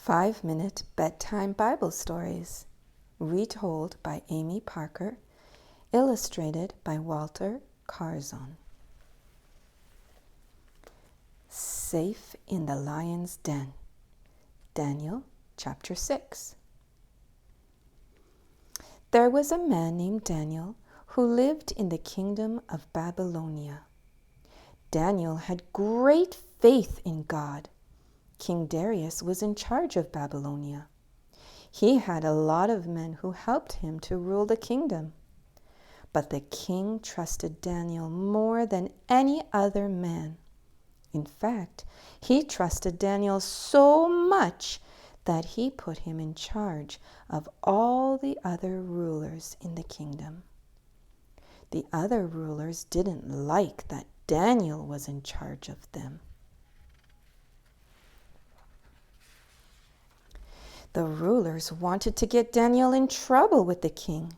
5-minute bedtime Bible stories, retold by Amy Parker, illustrated by Walter Carzon. Safe in the lion's den. Daniel chapter 6. There was a man named Daniel who lived in the kingdom of Babylonia. Daniel had great faith in God. King Darius was in charge of Babylonia. He had a lot of men who helped him to rule the kingdom. But the king trusted Daniel more than any other man. In fact, he trusted Daniel so much that he put him in charge of all the other rulers in the kingdom. The other rulers didn't like that Daniel was in charge of them. The rulers wanted to get Daniel in trouble with the king,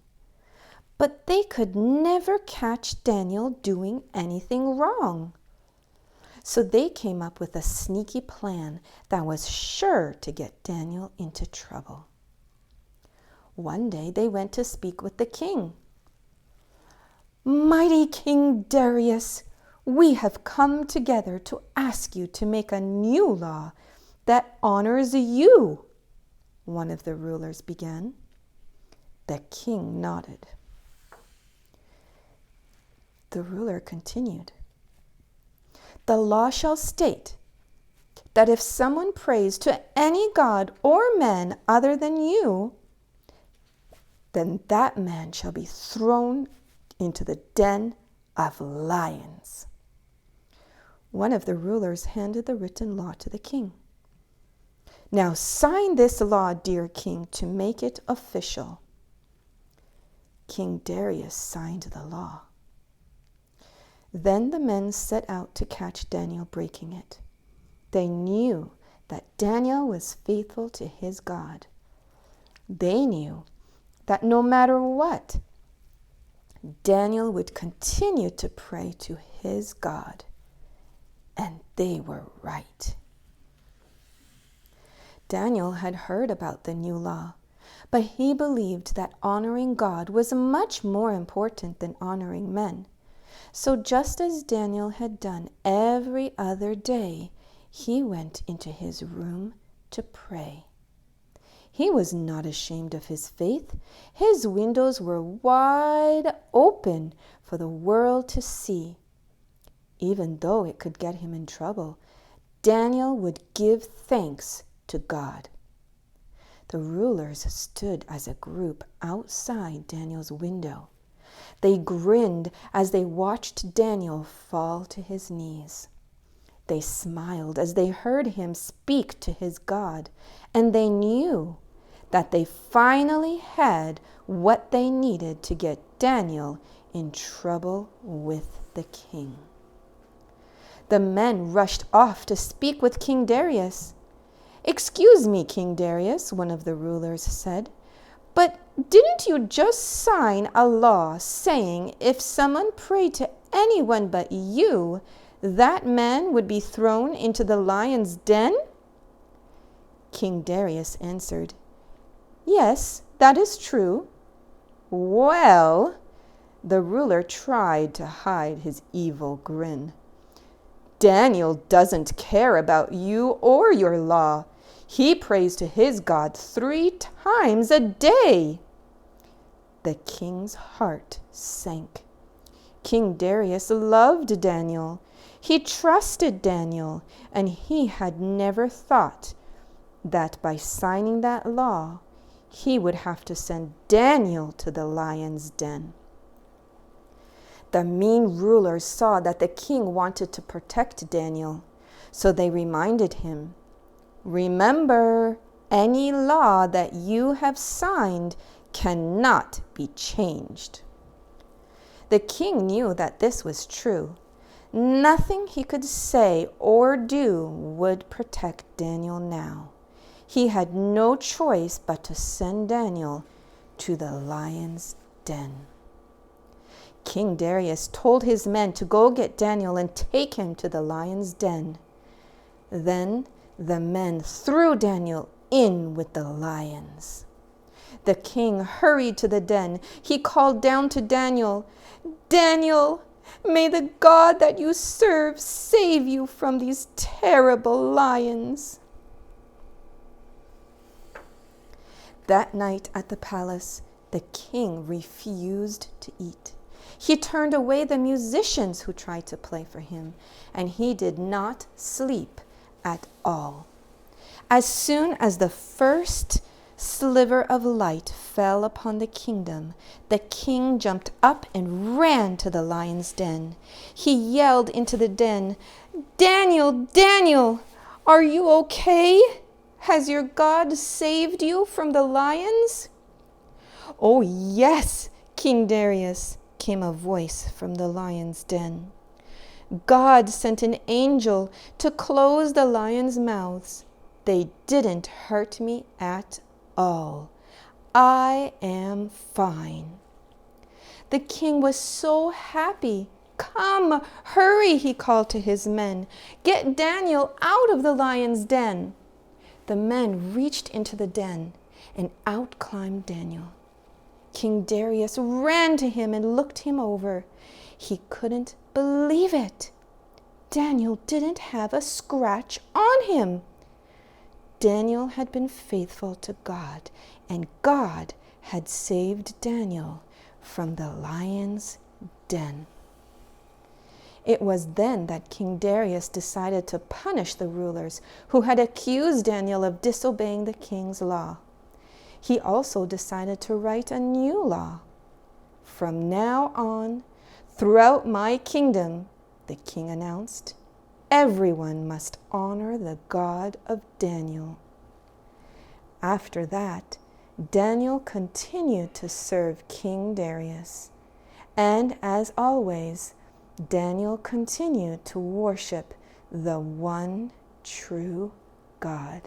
but they could never catch Daniel doing anything wrong. So they came up with a sneaky plan that was sure to get Daniel into trouble. One day they went to speak with the king. "Mighty King Darius, we have come together to ask you to make a new law that honors you," one of the rulers began. The king nodded. The ruler continued. "The law shall state that if someone prays to any god or man other than you, then that man shall be thrown into the den of lions." One of the rulers handed the written law to the king. "Now sign this law, dear king, to make it official." King Darius signed the law. Then the men set out to catch Daniel breaking it. They knew that Daniel was faithful to his God. They knew that no matter what, Daniel would continue to pray to his God. And they were right. Daniel had heard about the new law, but he believed that honoring God was much more important than honoring men. So just as Daniel had done every other day, he went into his room to pray. He was not ashamed of his faith. His windows were wide open for the world to see. Even though it could get him in trouble, Daniel would give thanks to God. The rulers stood as a group outside Daniel's window. They grinned as they watched Daniel fall to his knees. They smiled as they heard him speak to his God, and they knew that they finally had what they needed to get Daniel in trouble with the king. The men rushed off to speak with King Darius. "Excuse me, King Darius," one of the rulers said, "but didn't you just sign a law saying if someone prayed to anyone but you, that man would be thrown into the lion's den?" King Darius answered, "Yes, that is true." "Well," the ruler tried to hide his evil grin, "Daniel doesn't care about you or your law. He prays to his God 3 times a day." The king's heart sank. King Darius loved Daniel. He trusted Daniel, and he had never thought that by signing that law, he would have to send Daniel to the lion's den. The mean rulers saw that the king wanted to protect Daniel, so they reminded him, "Remember, any law that you have signed cannot be changed." The king knew that this was true. Nothing he could say or do would protect Daniel now. He had no choice but to send Daniel to the lion's den. King Darius told his men to go get Daniel and take him to the lion's den. Then the men threw Daniel in with the lions." The king hurried to the den. He called down to Daniel, "Daniel, may the God that you serve save you from these terrible lions." That night at the palace, the king refused to eat. He turned away the musicians who tried to play for him, and he did not sleep at all. As soon as the first sliver of light fell upon the kingdom, the king jumped up and ran to the lion's den. He yelled into the den, "Daniel, Daniel, are you okay? Has your God saved you from the lions?" "Oh, yes, King Darius," came a voice from the lion's den. "God sent an angel to close the lions' mouths. They didn't hurt me at all. I am fine." The king was so happy. "Come, hurry," he called to his men. "Get Daniel out of the lion's den." The men reached into the den, and out climbed Daniel. King Darius ran to him and looked him over. He couldn't believe it. Daniel didn't have a scratch on him. Daniel had been faithful to God, and God had saved Daniel from the lion's den. It was then that King Darius decided to punish the rulers who had accused Daniel of disobeying the king's law. He also decided to write a new law. "From now on, throughout my kingdom," the king announced, "everyone must honor the God of Daniel." After that, Daniel continued to serve King Darius. And as always, Daniel continued to worship the one true God.